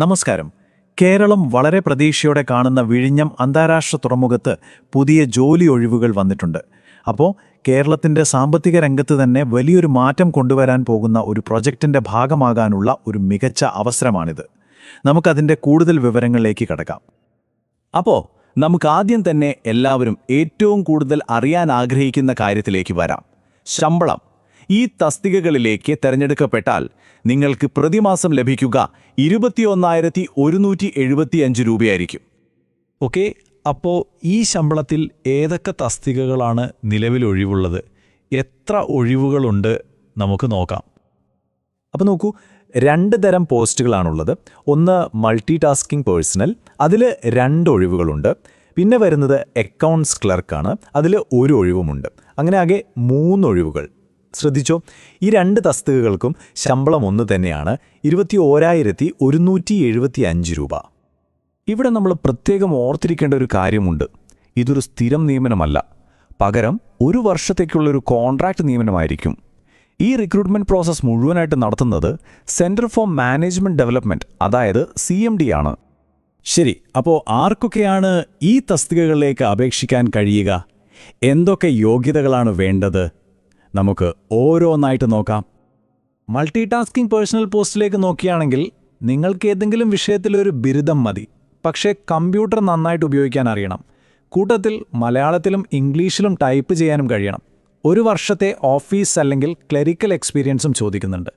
നമസ്കാരം. കേരളം വളരെ പ്രതീക്ഷയോടെ കാണുന്ന വിഴിഞ്ഞം അന്താരാഷ്ട്ര തുറമുഖത്ത് പുതിയ ജോലി ഒഴിവുകൾ വന്നിട്ടുണ്ട്. അപ്പോൾ കേരളത്തിൻ്റെ സാമ്പത്തിക രംഗത്ത് തന്നെ വലിയൊരു മാറ്റം കൊണ്ടുവരാൻ പോകുന്ന ഒരു പ്രൊജക്റ്റിൻ്റെ ഭാഗമാകാനുള്ള ഒരു മികച്ച അവസരമാണിത്. നമുക്കതിൻ്റെ കൂടുതൽ വിവരങ്ങളിലേക്ക് കടക്കാം. അപ്പോൾ നമുക്ക് ആദ്യം തന്നെ എല്ലാവരും ഏറ്റവും കൂടുതൽ അറിയാൻ ആഗ്രഹിക്കുന്ന കാര്യത്തിലേക്ക് വരാം. ശമ്പളം. ഈ തസ്തികകളിലേക്ക് തിരഞ്ഞെടുക്കപ്പെട്ടാൽ നിങ്ങൾക്ക് പ്രതിമാസം ലഭിക്കുക 21,175 രൂപയായിരിക്കും. ഓക്കെ, അപ്പോൾ ഈ ശമ്പളത്തിൽ ഏതൊക്കെ തസ്തികകളാണ് നിലവിൽ ഒഴിവുള്ളത്, എത്ര ഒഴിവുകളുണ്ട് നമുക്ക് നോക്കാം. അപ്പോൾ നോക്കൂ, 2 തരം പോസ്റ്റുകളാണുള്ളത്. ഒന്ന് മൾട്ടി ടാസ്കിംഗ് പേഴ്സണൽ, അതിൽ 2 ഒഴിവുകളുണ്ട്. പിന്നെ വരുന്നത് അക്കൗണ്ട്സ് ക്ലർക്കാണ്, അതിൽ 1 ഒഴിവുമുണ്ട്. അങ്ങനെ ആകെ 3 ഒഴിവുകൾ. ശ്രദ്ധിച്ചോ, ഈ 2 തസ്തികകൾക്കും ശമ്പളം ഒന്ന് തന്നെയാണ്, 21,175 രൂപ. ഇവിടെ നമ്മൾ പ്രത്യേകം ഓർത്തിരിക്കേണ്ട ഒരു കാര്യമുണ്ട്. ഇതൊരു സ്ഥിരം നിയമനമല്ല, പകരം 1 വർഷത്തേക്കുള്ളൊരു കോൺട്രാക്ട് നിയമനമായിരിക്കും. ഈ റിക്രൂട്ട്മെന്റ് പ്രോസസ്സ് മുഴുവനായിട്ട് നടത്തുന്നത് സെന്റർ ഫോർ മാനേജ്മെന്റ് ഡെവലപ്മെന്റ്, അതായത് CMD ആണ്. ശരി, അപ്പോൾ ആർക്കൊക്കെയാണ് ഈ തസ്തികകളിലേക്ക് അപേക്ഷിക്കാൻ കഴിയുക? എന്തൊക്കെ യോഗ്യതകളാണ് വേണ്ടത്? നമുക്ക് ഓരോന്നായിട്ട് നോക്കാം. മൾട്ടി ടാസ്കിംഗ് പേഴ്സണൽ പോസ്റ്റിലേക്ക് നോക്കുകയാണെങ്കിൽ നിങ്ങൾക്ക് ഏതെങ്കിലും വിഷയത്തിലൊരു ബിരുദം മതി, പക്ഷേ കമ്പ്യൂട്ടർ നന്നായിട്ട് ഉപയോഗിക്കാൻ അറിയണം. കൂട്ടത്തിൽ മലയാളത്തിലും ഇംഗ്ലീഷിലും ടൈപ്പ് ചെയ്യാനും കഴിയണം. 1 വർഷത്തെ ഓഫീസ് അല്ലെങ്കിൽ ക്ലറിക്കൽ എക്സ്പീരിയൻസും ചോദിക്കുന്നുണ്ട്.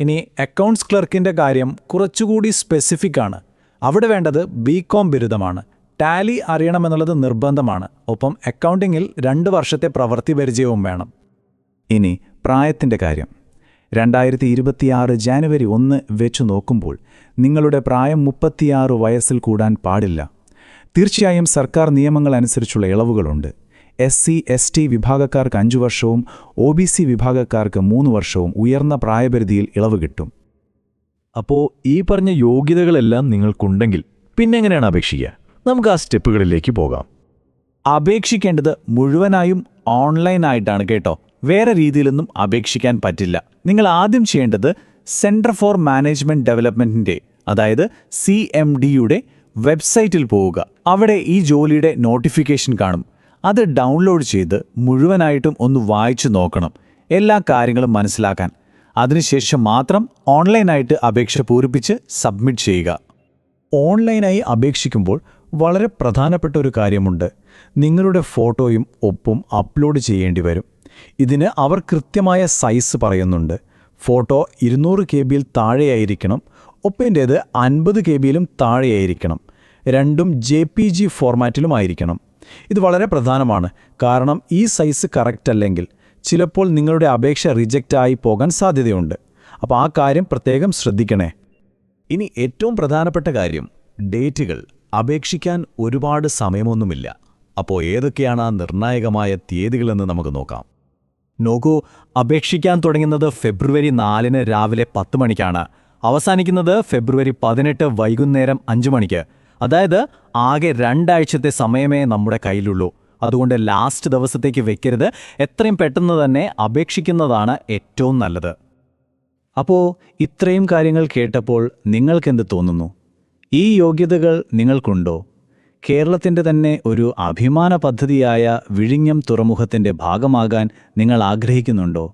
ഇനി അക്കൗണ്ട്സ് ക്ലർക്കിൻ്റെ കാര്യം കുറച്ചുകൂടി സ്പെസിഫിക് ആണ്. അവിടെ വേണ്ടത് BCom ബിരുദമാണ്. ടാലി അറിയണമെന്നുള്ളത് നിർബന്ധമാണ്. ഒപ്പം അക്കൗണ്ടിങ്ങിൽ 2 വർഷത്തെ പ്രവൃത്തി പരിചയവും വേണം. ഇനി പ്രായത്തിൻ്റെ കാര്യം. 2026 ജാനുവരി 1 വെച്ചു നോക്കുമ്പോൾ നിങ്ങളുടെ പ്രായം 36 വയസ്സിൽ കൂടാൻ പാടില്ല. തീർച്ചയായും സർക്കാർ നിയമങ്ങൾ അനുസരിച്ചുള്ള ഇളവുകളുണ്ട്. SC/ST വിഭാഗക്കാർക്ക് 5 വർഷവും OBC വിഭാഗക്കാർക്ക് 3 വർഷവും ഉയർന്ന പ്രായപരിധിയിൽ ഇളവ് കിട്ടും. അപ്പോൾ ഈ പറഞ്ഞ യോഗ്യതകളെല്ലാം നിങ്ങൾക്കുണ്ടെങ്കിൽ പിന്നെ എങ്ങനെയാണ് അപേക്ഷിക്കുക? നമുക്ക് ആ സ്റ്റെപ്പുകളിലേക്ക് പോകാം. അപേക്ഷിക്കേണ്ടത് മുഴുവനായും ഓൺലൈനായിട്ടാണ് കേട്ടോ. വേറെ രീതിയിലൊന്നും അപേക്ഷിക്കാൻ പറ്റില്ല. നിങ്ങൾ ആദ്യം ചെയ്യേണ്ടത് സെന്റർ ഫോർ മാനേജ്മെന്റ് ഡെവലപ്മെന്റിൻ്റെ, അതായത് CMDയുടെ വെബ്സൈറ്റിൽ പോവുക. അവിടെ ഈ ജോലിയുടെ നോട്ടിഫിക്കേഷൻ കാണും. അത് ഡൗൺലോഡ് ചെയ്ത് മുഴുവനായിട്ടും ഒന്ന് വായിച്ചു നോക്കണം, എല്ലാ കാര്യങ്ങളും മനസ്സിലാക്കാൻ. അതിനുശേഷം മാത്രം ഓൺലൈനായിട്ട് അപേക്ഷ പൂരിപ്പിച്ച് സബ്മിറ്റ് ചെയ്യുക. ഓൺലൈനായി അപേക്ഷിക്കുമ്പോൾ വളരെ പ്രധാനപ്പെട്ട ഒരു കാര്യമുണ്ട്. നിങ്ങളുടെ ഫോട്ടോയും ഒപ്പും അപ്ലോഡ് ചെയ്യേണ്ടി വരും. ഇതിന് അവർ കൃത്യമായ സൈസ് പറയുന്നുണ്ട്. Photo 200 KB താഴെയായിരിക്കണം, ഒപ്പിൻ്റേത് 50 KB താഴെയായിരിക്കണം. രണ്ടും JPG ഫോർമാറ്റിലുമായിരിക്കണം. ഇത് വളരെ പ്രധാനമാണ്, കാരണം ഈ സൈസ് കറക്റ്റ് അല്ലെങ്കിൽ ചിലപ്പോൾ നിങ്ങളുടെ അപേക്ഷ റിജക്റ്റായി പോകാൻ സാധ്യതയുണ്ട്. അപ്പോൾ ആ കാര്യം പ്രത്യേകം ശ്രദ്ധിക്കണേ. ഇനി ഏറ്റവും പ്രധാനപ്പെട്ട കാര്യം ഡേറ്റുകൾ. അപേക്ഷിക്കാൻ ഒരുപാട് സമയമൊന്നുമില്ല. അപ്പോൾ ഏതൊക്കെയാണ് ആ നിർണായകമായ തീയതികളെന്ന് നമുക്ക് നോക്കാം. നോക്കൂ, അപേക്ഷിക്കാൻ തുടങ്ങുന്നത് ഫെബ്രുവരി 4 രാവിലെ 10 മണിക്കാണ്. അവസാനിക്കുന്നത് ഫെബ്രുവരി 18 വൈകുന്നേരം 5 മണിക്ക്. അതായത് ആകെ 2 ആഴ്ചത്തെ സമയമേ നമ്മുടെ കയ്യിലുള്ളൂ. അതുകൊണ്ട് ലാസ്റ്റ് ദിവസത്തേക്ക് വെക്കരുത്. എത്രയും പെട്ടെന്ന് തന്നെ അപേക്ഷിക്കുന്നതാണ് ഏറ്റവും നല്ലത്. അപ്പോൾ ഇത്രയും കാര്യങ്ങൾ കേട്ടപ്പോൾ നിങ്ങൾക്കെന്ത് തോന്നുന്നു? ഈ യോഗ്യതകൾ നിങ്ങൾക്കുണ്ടോ? കേരളത്തിൻ്റെ തന്നെ ഒരു അഭിമാന പദ്ധതിയായ വിഴിഞ്ഞം തുറമുഖത്തിൻ്റെ ഭാഗമാകാൻ നിങ്ങൾ ആഗ്രഹിക്കുന്നുണ്ടോ?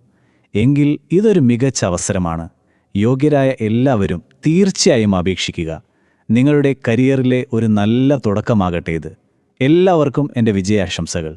എങ്കിൽ ഇതൊരു മികച്ച അവസരമാണ്. യോഗ്യരായ എല്ലാവരും തീർച്ചയായും അപേക്ഷിക്കുക. നിങ്ങളുടെ കരിയറിലെ ഒരു നല്ല തുടക്കമാകട്ടെ ഇത്. എല്ലാവർക്കും എൻ്റെ വിജയാശംസകൾ.